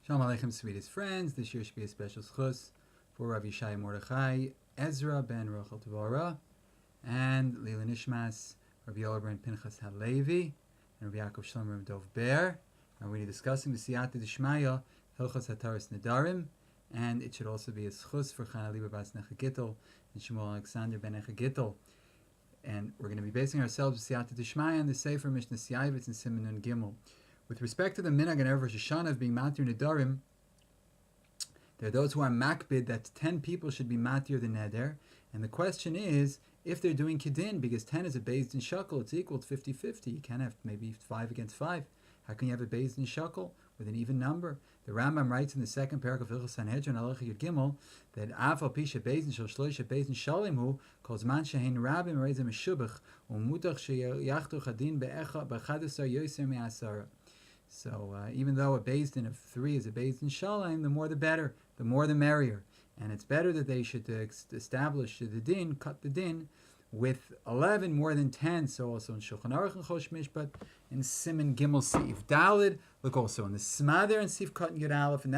Shalom Aleichem, sweetest friends. This year should be a special schus for Rav Yishai Mordechai, Ezra ben Rachel Tavara, and Lila Nishmas, Rav Yoel ben Pinchas Halevi, and Rav Yaakov Shlomo ben Dov Ber. And we're discussing the Siyata D'Shmaya, Hilchos Hataras Nedarim, and it should also be a schus for Chana Liba Bas Nechagittel and Shmuel Alexander ben Nechagittel. And we're going to be basing ourselves with Siyata D'Shmaya on the Sefer Mishnah Siyavitz and Siman Nun Gimel. With respect to the minhag and Erev Rosh Hashanah of being matir nedarim, there are those who are makbid that 10 people should be matir the neder, and the question is, if they're doing kedin, because 10 is a based in shekel, it's equal to 50-50. You can't have maybe 5 against 5. How can you have a based in shekel with an even number? The Rambam writes in the second parak of Hilchos Sanhedrin, Halacha Yud Gimel, that Afal Pisha Beis Din Shel Shloisha Beis Din Shalimhu calls man shehein rabim reizem meshubach umutach sheyachtu chadin bechadasar yoser me'asara. So even though a Beis Din of 3 is a Beis Din Shalom, the more the better, the more the merrier. And it's better that they should establish the din, cut the din, with 11 more than 10. So also in Shulchan Aruch and Chosh Mishpat, in Siman Gimel Sif Dalid, look also in the Smader and Sif Kat Yud Aleph, and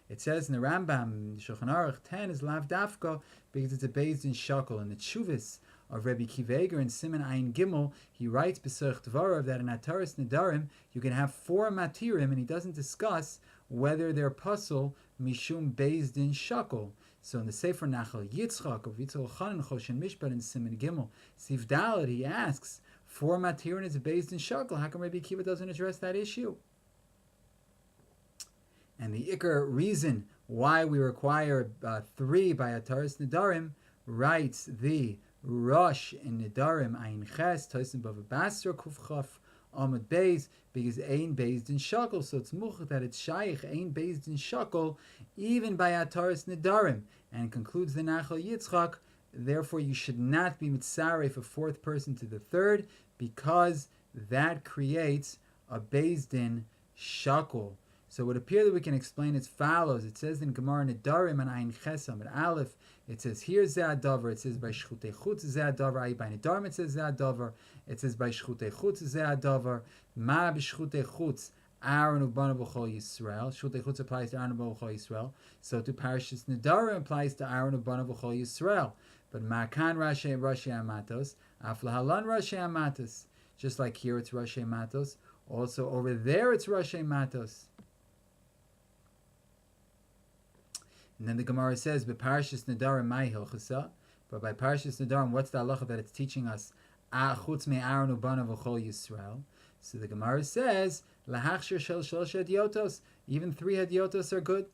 it says in the Rambam, Shulchan Aruch, 10 is Lav Dafka, because it's a Beis Din Shakel, and the Tshuvis of Rebbe Kiveger in Siman Ayin Gimel, he writes B'Serch Dvarav that in Hataras Nedarim you can have 4 matirim, and he doesn't discuss whether they're puzzle mishum Beis Din Shakel. So in the Sefer Nachal Yitzchak of Yitzchak Elchonon Choshen Mishpat in Siman Gimel Sif Daled, he asks 4 matirim is a Beis Din Shakel. How come Rebbe Kiva doesn't address that issue? And the Iker reason why we require 3 by Hataras Nedarim, writes the Rosh in Nedarim Ayin Ches Tosin Bava Basra Kuf Chaf Amud Beis, because Ein Beis Din Shakel, so it's much that it's Shaykh Ein Beis Din Shakel even by Hataras Nedarim, and concludes the Nachal Yitzchak. Therefore, you should not be mitzaref a 4th person to the 3rd, because that creates a Beis Din Shakel. So it would appear that we can explain as follows. It says in Gemara Nedarim and Ayin Chesam and Aleph, it says here Zeh Davar, it says by Shchutei Chutz Zeh Davar, by Nedarim it says Zeh Davar, it says by Shchutei Chutz Zeh Davar, Ma b'Shchutei Chutz Aaron ubanav b'chol Yisrael. Shchutei Chutz applies to Aaron ubanav b'chol Yisrael. So to Parashas Nedarim applies to Aaron ubanav b'chol Yisrael. But Ma'kan Rashi Amatos, Aflahalan Rashi Amatos. Just like here it's Rashi Matos, also over there it's Rashi Matos. And then the Gemara says, "B'Parashas Nedarim Mai Hilchasa." But by Parashas Nedarim, what's the halacha that it's teaching us? Chutz me Aaron ubanav v'chol Yisrael. So the Gemara says, "Lahachshir shel shlosh hadiotos." Even 3 hadiotos are good.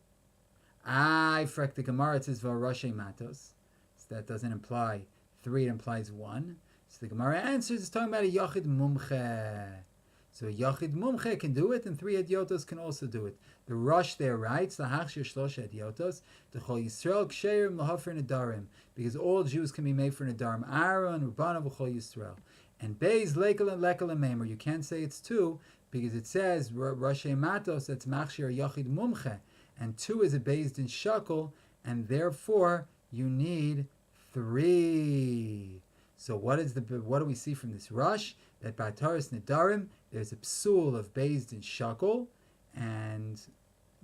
Frek the Gemara, it says v'Roshei Matos. So that doesn't imply 3; it implies 1. So the Gemara answers, it's talking about a Yachid Mumche. So a Yachid Mumche can do it, and 3 hadiotos can also do it. The Rosh there writes, Lahachshir shlosh hadiotos, D'chol Yisrael ksherim lahafer Nedarim, because all Jews can be made for Nedarim. Aaron, Ubanav, D'chol Yisrael. And Beis, Lekel, and Lekel, and Meimer. You can't say it's 2, because it says, Roshei Matos, that's Machshir Yachid Mumche. And 2 is a Beis Din Shakel, and therefore you need 3. So what do we see from this Rosh? That by Hataras Nedarim, there's a psul of Beis Din Shakel, and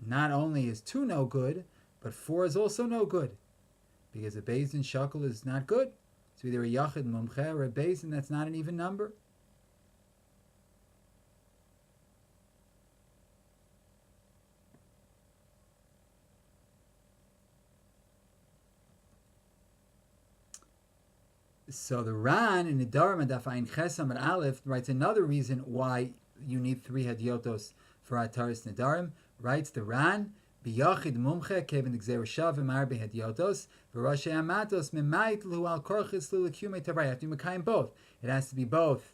not only is 2 no good, but 4 is also no good, because a Beis Din Shakel is not good. It's either a Yachid Mumche or a Beis Din that's not an even number. So the Ran in Nedarim and Daf Ayin Chesam and Aleph writes another reason why you need 3 hadiotos for Hataras Nedarim. Writes the Ran, B'Yachid Mumche Kevin Gzeir Shav V'Mar Behadiotos V'Roshei Amatos Memait Lu Al Korchis Lu L'Kumei Tavai. You have to be Mekayim both. It has to be both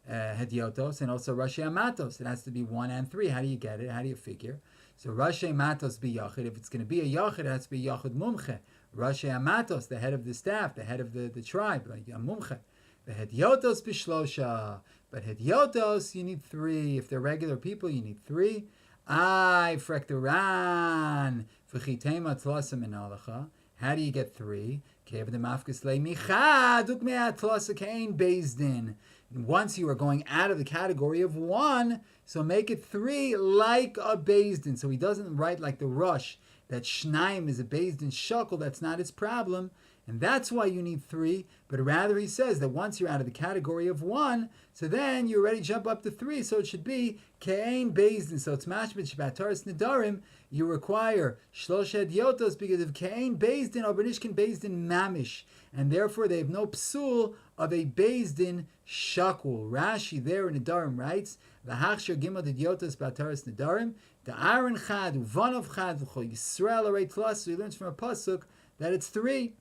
hadiotos and also Roshei Amatos. It has to be 1 and 3. How do you get it? How do you figure? So Roshei Amatos B'Yachid. If it's going to be a Yachid, it has to be Yachid Mumche. Roshei Amatos, the head of the staff, the head of the tribe, like a Mumche. The Hediotos B'Shlosha. But Hediotos, you need 3. If they're regular people, you need 3. Frek the Ran. V'chitema Tlasa Min Halacha. How do you get 3? Kev the Mafkas Le Michad Ukmei Tlasa Kain Beis Din. Once you are going out of the category of 1, so make it 3 like a Beis Din. So he doesn't write like the Rush, that Shnaim is a Beis Din Shakel, that's not his problem. And that's why you need 3, but rather he says that once you're out of the category of 1, so then you already jump up to 3, so it should be Ke'ein Beis Din. So it's Mashbet Hataras Nedarim, you require Shlosha Yotos because of Ke'ein Beis Din or Benishkin Beis Din Mamish, and therefore they have no psul of a Beis Din Shakul. Rashi there in Nedarim writes, V'hachshir Gimel Yotos Hataras Nedarim, the Aaron Chad, Uvanov Chad, V'chol Yisrael Arei Tlas, so he learns from a pasuk that it's 3.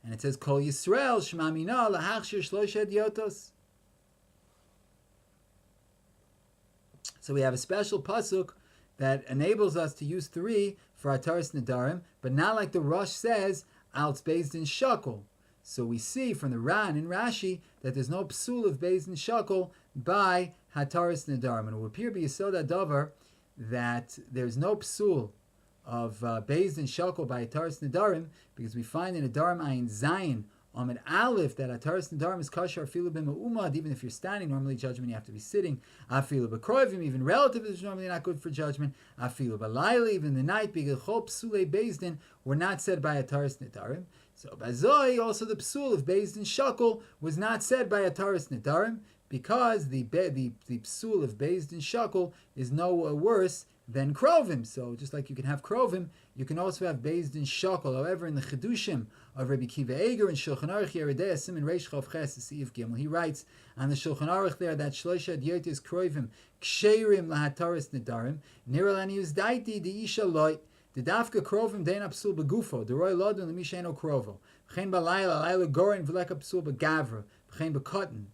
And it says, Kol Yisrael, Shema Mina, Lahachshir Shlosha Yotos. So we have a special pasuk that enables us to use 3 for Hataras Nedarim, but not like the Rosh says, Alts Beis Din Shakel. So we see from the Ran in Rashi that there's no psul of Beis Din Shakel by Hataras Nedarim. And it will appear by Yesod HaDavar that there's no psul of Beis Din Shakel by Hataras Nedarim, because we find in Nedarim Ayin Zayin Amid Aleph that Hataras Nedarim is kosher afilu b'ma'umad, even if you're standing. Normally judgment you have to be sitting. Afilu b'kroivim, even relative is normally not good for judgment. Afilu b'layla, even the night, because chol psulei Beis Din were not said by Hataras Nedarim. So Bazoi, also the psul of Beis Din Shakel was not said by Hataras Nedarim, because the psul of Beis Din Shakel is no worse than Krovim. So just like you can have Krovim, you can also have Beis Din Shakel. However, in the Chedushim of Rabbi Kiva Eger and Shulchan Aruch Yeridei Siman Reish Chav Ches Sif Gimel, he writes on the Shulchan Aruch there that Shloisha Diotis Krovim Ksherim LaHataras Nedarim Niralani Uzdaiti the Isha Loi the Dafka Krovim Dein Apsul Begufo the Roy Lodun the Misheno Krovo V'chein Balayla Layla Gorin V'lek Apsul Begavra V'chein Bekotten.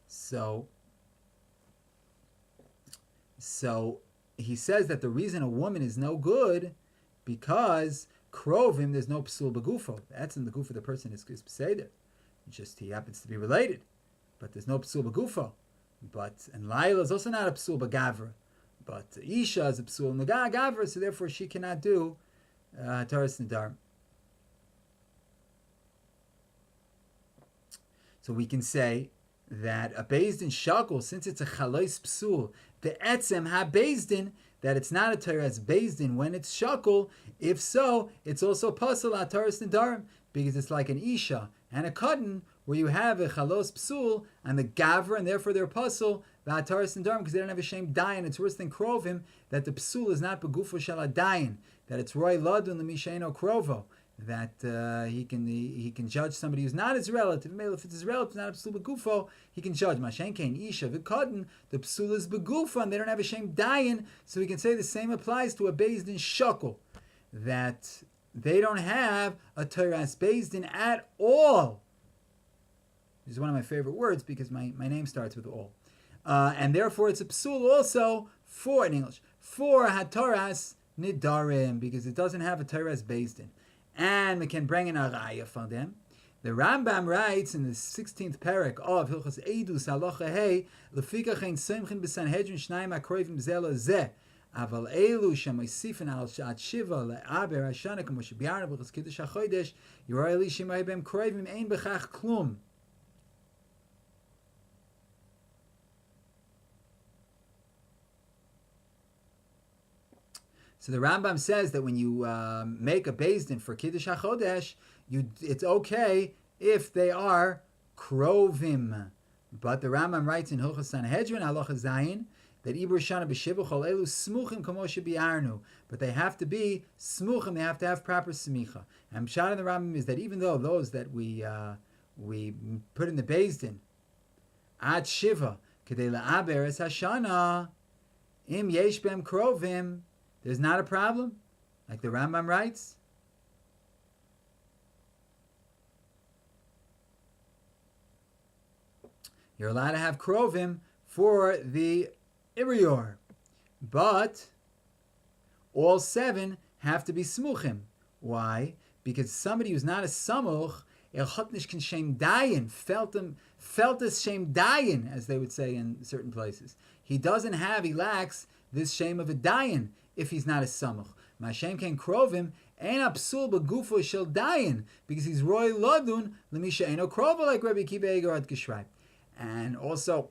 So he says that the reason a woman is no good because Krovim, there's no psul begufo. That's in the goof of the person is beseder. Just he happens to be related, but there's no psul begufo. And Laila is also not a psul begavra, but Isha is a psul negavra, so therefore she cannot do Hataras Nedarim. So we can say that a Beis Din Shakel, since it's a Chalois Psul, the Etzem ha Beis Din, that it's not a Teres Beis Din when it's Shakel. If so, it's also Pasal Hataras Nedarim, because it's like an Isha and a Katan, where you have a Chalos Psul and the Gavra, and therefore they're Pasal Hataras Nedarim, because they don't have a shame Dayan. It's worse than Krovim, that the Psul is not Begufo Shel Dayan, that it's Roy Ladun the Misheno Krovo, that he can judge somebody who's not his relative. If it's his relative, not a psul begufo, he can judge. Mashen kein isha v'kodin, the psul is begufo, and they don't have a shame dayan, so we can say the same applies to a Beis Din Shakel, that they don't have a Teras Beis Din at all. This is one of my favorite words because my name starts with all. And therefore it's a psul also for, in English, for Hataras Nedarim, because it doesn't have a Teras Beis Din. And we can bring in a raya for them. The Rambam writes in the 16th parak of Hilchos Eidus Halacha Hey, Lefikach ein Simchin b'Sanhedrin Shnayim Akroivim Zela Zeh, Aval Elu Shemoisifin Al Shat Shiva LeAber Hashana Kamo Shebiarna B'Chos Kiddush HaChodesh Yorei Li Shemai Bem Kroivim Ein B'Chach Klum. So the Rambam says that when you make a Beis Din for Kiddush HaChodesh, it's okay if they are Krovim. But the Rambam writes in Hilchos Sanhedrin, Halacha Zayin, that Ibur Shana B'Shiva Chol Elu Smuchim Kamo Shebiarnu. But they have to be Smuchim, they have to have proper Smicha. And Pshat in the Rambam is that even though those that we put in the Beis Din, Ad Shiva, Kedei La'aber Es Hashana, Im Yesh Bem Krovim, there's not a problem, like the Rambam writes. You're allowed to have Krovim for the Irior, but all 7 have to be Smuchim. Why? Because somebody who's not a Samuch, Elchotnish can Shem Dayan, felt this Shem Dayan, as they would say in certain places. He lacks this shame of a Dayan if he's not a Samuch. Mashem ken krovim ein apsul begufo shel dayin, because he's roy ladun lemisha eno krovo, like Rabbi Kiva Eger had geschribt. And also,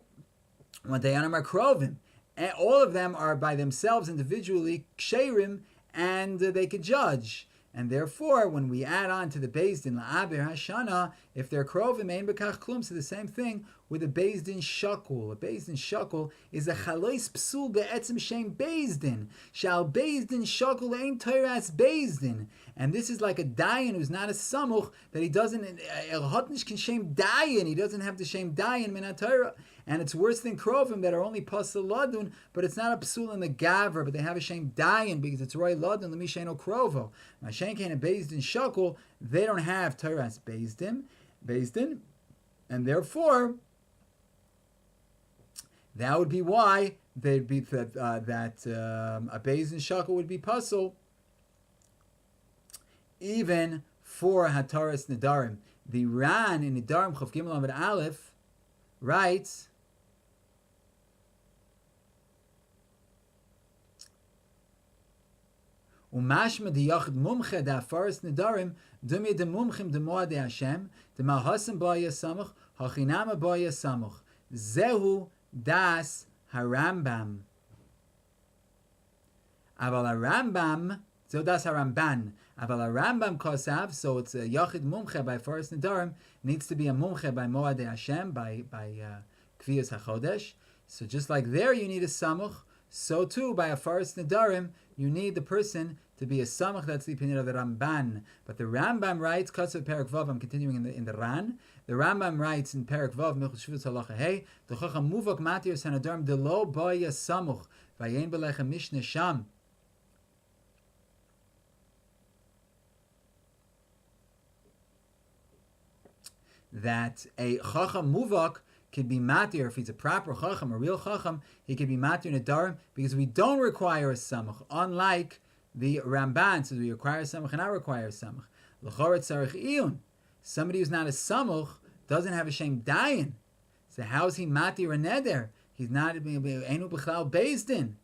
when dayanim are krovim, and all of them are by themselves individually ksherim, and they could judge. And therefore, when we add on to the Beis Din la'aber hashana, if they're krovim ein bekach klum, so the same thing with a Beis Din shakul. A Beis Din shakul is a chalois psul be'etzem shem Beis Din. Shal Beis Din shakul ein toiras Beis Din. And this is like a dayan who's not a samuch, that he doesn't, el hotnish can shem dayan, he doesn't have the shem dayan min ha-Torah. And it's worse than krovim that are only pasal ladun, but it's not a psul in the gaver, but they have a shem dayan because it's roy ladun lemisheno krovo. Mashen kain and Beis Din shakul, they don't have Torah's Beis Din, and therefore that would be why they'd be that a Beis Din shakul would be pasal even for Hataras Nedarim. The Ran in Nedarim Chav Gimel Amud Aleph writes, Umashma di yachid mumche da Hataras Nedarim dumye de mumchim de moad Hashem de malhasim ba yasamach hachinama ba yasamach zehu das harambam. Aval harambam, so das haramban. Aval harambam kosav, so it's a yachid mumche by Hataras Nedarim, needs to be a mumche by moad Hashem, by kviyas hachodesh. So just like there you need a samuch, so too by Hataras Nedarim you need the person to be a samach. That's the opinion of the Ramban. But the Rambam writes, Kasav Perak Vav, I'm continuing in the Ran. The Rambam writes in Perak Vav, Milchus Shvutz Halacha Hey, the Chacham Muvak Matir Sanadarm de Lo Boya Samuch Vayen Belecha Mishnah Sham. That a Chacham Muvak could be matir, if he's a proper chacham, a real chacham, he could be matir nedarim, because we don't require a samach, unlike the Ramban, so we require a samach and I require a samach. L'choret tzarich iyun. Somebody who's not a samach doesn't have a shem dayin. So how is he matir a neder? He's not enu b'chlal Beis Din.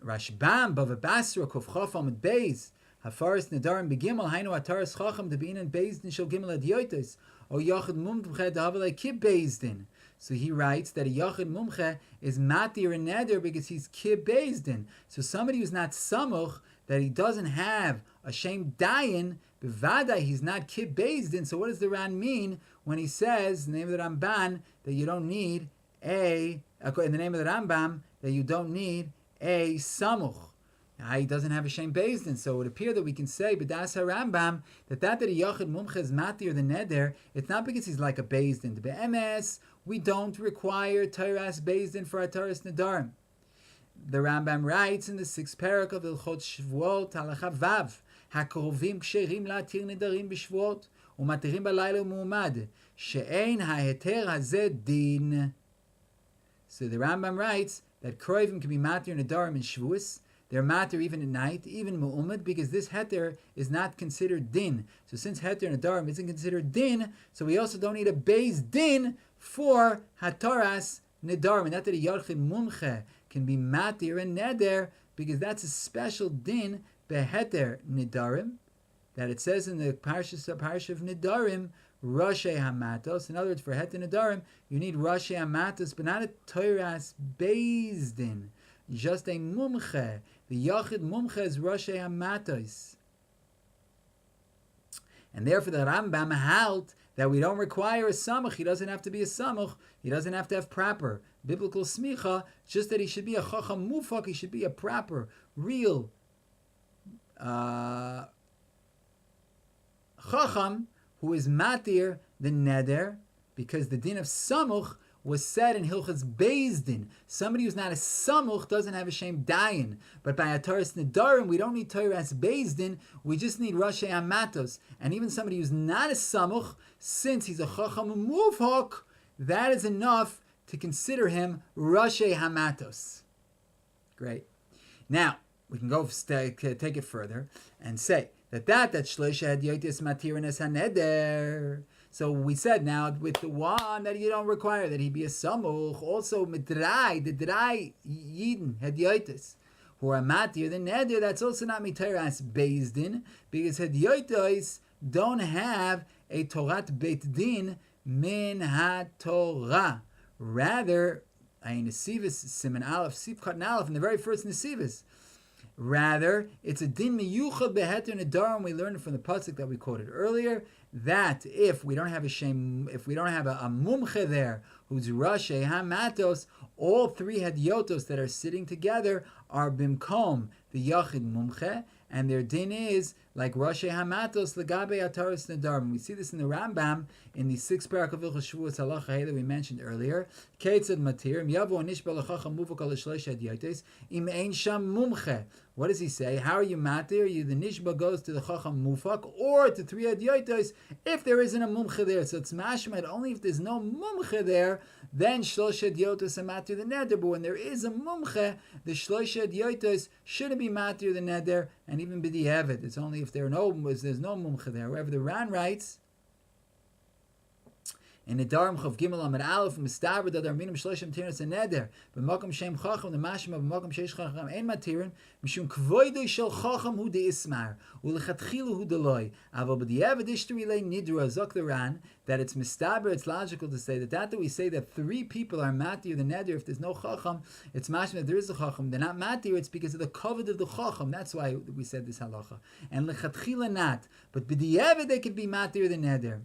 Rashbam bava basra kuf chof amid beis. Hataras Nedarim begimel hainu hataras chacham de bein and Beis Din shel gimel adyotos o yachid mumche de havelei kib Beis Din. So he writes that a yachid mumche is matir and neder because he's kib Beis Din. So somebody who's not samuch, that he doesn't have a shem dayin, bevada he's not kib Beis Din. So what does the Ran mean when he says in the name of the Ramban that you don't need in the name of the Rambam that you don't need a samuch? He doesn't have a shem Beis Din, so it would appear that we can say, b'das harambam, that a yachid mumche is matir the neder, it's not because he's like a Beis Din. The be'emes, we don't require Torah's Beis Din for Hataras Nedarim. The Rambam writes in the 6th parak of Ilchot Shvuot halacha vav, hakrovim ksherim la'atir nedarim b'shvuot, u'matirim b'layla u'mu'umad, she'ein ha'heter hazeh din. So the Rambam writes that krovim can be matir nedarim in Shvuos. They're matter even at night, even mu'umad, because this heter is not considered din. So since heter nedarim isn't considered din, so we also don't need a Beis Din for Hataras Nedarim. And not that a yachid mumche can be matir and neder, because that's a special din beheter nedarim, that it says in the parsha of Nedarim, Rashi Hamatos. In other words, for heter nedarim, you need Rashi Hamatos, but not a Torah's Beis Din. Just a mumche. The yachid mumche is Rashi Hamatos. And therefore the Rambam held that we don't require a samach. He doesn't have to be a samach. He doesn't have to have proper biblical smicha. Just that he should be a chacham mufak. He should be a proper, real chacham who is matir the neder, because the din of samuch was said in Hilchas Beis Din. Somebody who's not a samuch doesn't have a shem dayin. But by Hataras Nedarim, we don't need Torah's Beis Din. We just need Rashi Hamatos. And even somebody who's not a samuch, since he's a chacham muvhak, that is enough to consider him Rashi Hamatos. Great. Now we can go take it further and say that shleisha hadyotis matirin es haneder. So we said now with the one that you don't require that he be a samuch, also midrai, the drai yidin hedyotis, who are matir the neder, that's also not miteras bezdin, because hedyotis don't have a Torat Beit Din min ha-Torah. Rather, a Nesivis Siman Aleph, Sivkat Aleph, in the very first Nesivis. Rather, it's a din miyuchad beheter nedarim. We learned from the pasuk that we quoted earlier that if we don't have a mumche there who's rashe hamatos, all three hadyotos that are sitting together are bimkom the yachid mumche, and their din is like rashe hamatos legabe hataras nedarim. We see this in the Rambam in the 6th parak of Ilchos Shavuos halacha that we mentioned earlier. Keitzad matir yavo nishba lechacham muvak al shlosh hadyotos im ein sham mumche. What does he say? How are you matir? You the nishba goes to the chacham mufak or to three hadyotos if there isn't a mumche there. So it's mashmed only if there's no mumche there, then shlosh hadyotos are matir the neder. But when there is a mumche, the shlosh hadyotos shouldn't be matir the neder, and even b'di'evet. It's only if there's no mumche there. However, the Ran writes in Nedarim Chav Gimel Amud Aleph Mistaber Dadar Minim Shloshim Tiras and Neder B'Makom Shem Chacham the Mashma B'Makom Sheish Chacham Ein Matirin Mishum Kvoidoi Shel Chacham Hu De Ismar Ulechatchilu Hu Deloi Aval B'Diavad Ishtari Le Nidra Zok the Ran that it's Mistaber. It's logical to say that we say that three people are Matir the Neder. If there's no Chacham, it's Mashma that there is a Chacham. They're not Matir. It's because of the covet of the Chacham. That's why we said this halacha. And Lechatchila not, but B'Diavad they could be Matir the Neder.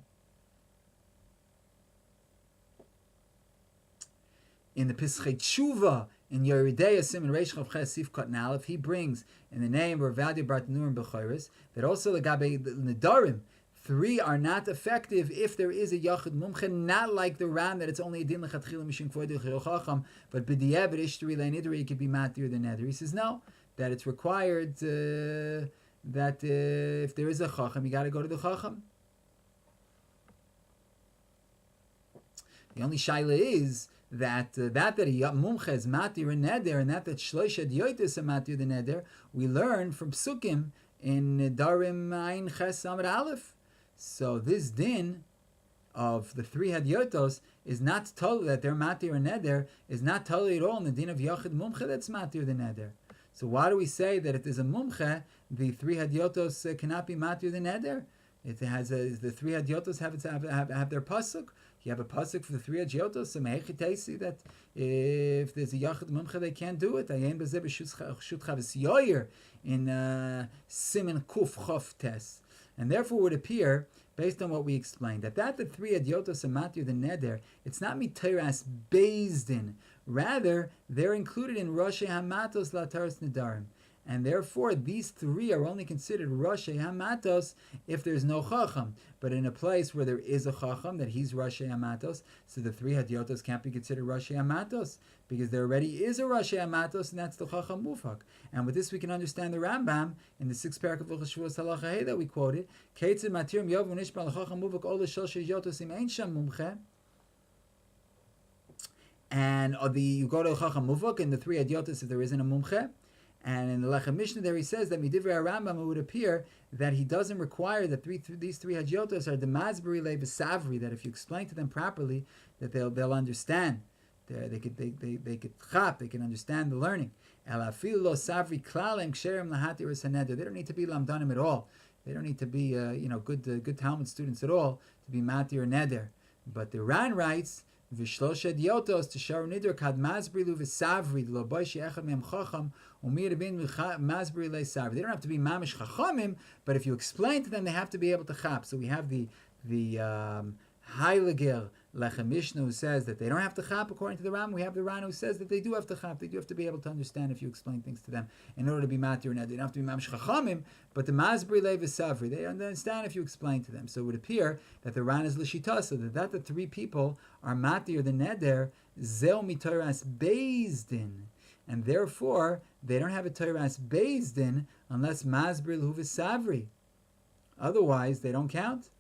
In the Pischei Tshuva, in Yeridei Siman Reish Chav Ches Sifkat Aleph, he brings in the name of Ravadia Bartanur and Bechoros that also the Gabe Nedarim, three are not effective if there is a Yachid Mumche, not like the Ran that it's only a Din Lechatchila Mishum Kvoidei Chil Chacham, but B'di'evet Ishtari Le Nidri it could be Matir the Neder. He says no, that it's required that if there is a Chacham, you got to go to the Chacham. The only shaila is that a mumche is matir and neder, and that shlosh hadyotos are matir the neder, we learn from psukim in Nedarim Ayin Ches Amud Aleph. So this din of the three hadyotos is not totally that they're matir and neder, is not totally at all in the din of yachid mumche that's matir the neder. So why do we say that if there's a mumche, the three hadyotos cannot be matir the neder? It has the three hadyotos have their pasuk. You have a pasuk for the three hadyotos. So mehechitesi that if there's a yachid mumche, they can't do it. Ayin bezeh b'shut chavis yoyer in siman kuf chof tes, and therefore it would appear, based on what we explained, that the three hadyotos are matir the neder. It's not miteras bezdin. Rather, they're included in Roshei Hamatos Lataras Nedarim. And therefore, these three are only considered Roshei Hamatos if there's no Chacham. But in a place where there is a Chacham, that he's Roshei Hamatos, so the three Hadyotos can't be considered Roshei Hamatos, because there already is a Roshei Hamatos, and that's the Chacham Mufak. And with this we can understand the Rambam in the 6th parak of Ilchos Shavuos halacha that we quoted, Keitzad Matirim Yov Nishba L'Chacham Mufak Ol L'Shel Hadyotos Im Ein Sham Mumche. And you go to Chacham Mufak in the three Hadyotos if there isn't a Mumche. And in the Lechem Mishnah there he says that Midivrei Rambam it would appear that he doesn't require that these three hadyotos are the Masberi Le V'Savri, that if you explain to them properly, that they'll understand. They could chap, they can understand the learning. El Afil Lo Savri Klalem Ksherim Lahatiras Haneder. They don't need to be lamdanim at all. They don't need to be good Talmud students at all to be matir or neder. But the Ran writes, V'shlosh hadyotos to shar nidr kad masbri lu v'savri lo boishi echad mehem chacham umir bin masbri le savri. They don't have to be mamish chachamim, but if you explain to them, they have to be able to chap. So we have the Heiligel Lechem Mishnah who says that they don't have to chap according to the Ram. We have the Ran who says that they do have to chap. They do have to be able to understand if you explain things to them in order to be matir and they don't have to be mamish chachamim, but the masbri le v'savri they understand if you explain to them. So it would appear that the Ran is l'shita, so that the three people are matir the neder zel mitoras bezdin, and therefore they don't have a toras bezdin unless masbri lu v'savri. Otherwise, they don't count.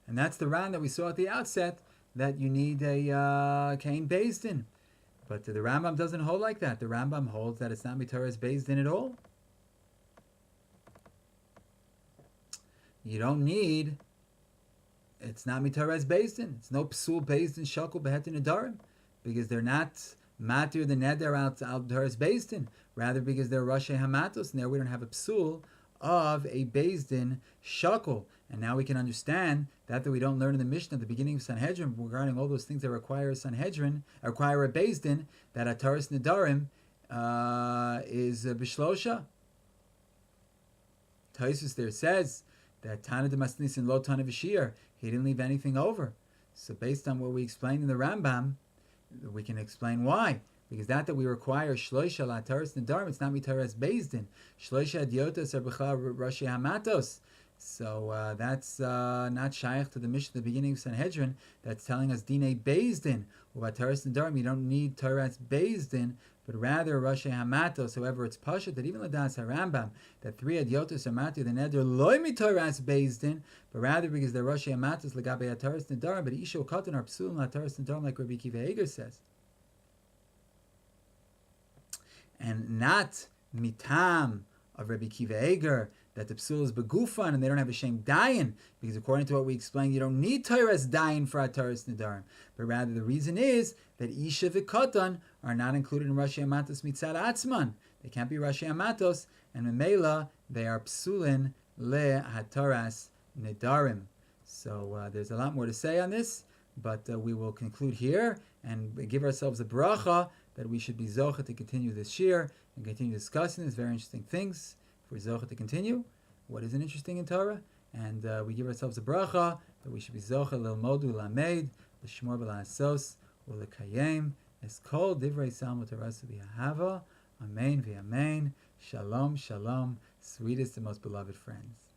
And that's the Ran that we saw at the outset, that you need a Kain Beis Din. But the Rambam doesn't hold like that. The Rambam holds that it's not Mitaras Beis Din at all. you don't need. It's not mitares based in. It's no psul based in shakel behetin nedarim, because they're not matir the neder out mitares based in. Rather, because they're rashi hamatos, and there we don't have a psul of a based in shakel. And now we can understand that we don't learn in the Mishnah at the beginning of Sanhedrin regarding all those things that require a Sanhedrin, require a based in, that Hataras nedarim is bishlosha. Taisus there says that Tana de Masnis and Lo Tana Vishir, he didn't leave anything over. So based on what we explained in the Rambam, we can explain why. Because that we require Shloisha la Hataras nedarim, it's not mitares based in. Shloisha adiotos are b'chal rashi hamatos. So that's not shaykh to the Mishnah at the beginning of Sanhedrin that's telling us Dine based in. Or Hataras nedarim, you don't need Taras based in, but rather Rashi Hamatos. However, it's Pasha that even Ladas HaRambam, that 3 Adiotos are Mati, the Neder Loi Mitaras based in, but rather because they're Rashi Hamatos, Lagabe Hataras nedarim, but Isho Katan are Psulim Hataras nedarim, like Rabbi Kiva Eger says. And not Mitam of Rabbi Kiva Eger, that the psul is begufan and they don't have a shame dayin, because according to what we explained, you don't need Tairas dayin for Hataras nedarim, but rather the reason is that Isha v'Katan are not included in Rashi Amatos mitzad atzman. They can't be Rashi Amatos, and Memela they are psulin le Hataras nedarim. So there's a lot more to say on this, but we will conclude here and give ourselves a bracha that we should be zocha to continue this shir and continue discussing these very interesting things. For zocha to continue, what isn't interesting in Torah, and we give ourselves a bracha that we should be zocha lilmodu lamed l'shmor v'la'asos u'lekayem es kol divrei salmo tarasu v'yahava. Amen v'amen. Shalom, shalom, sweetest and most beloved friends.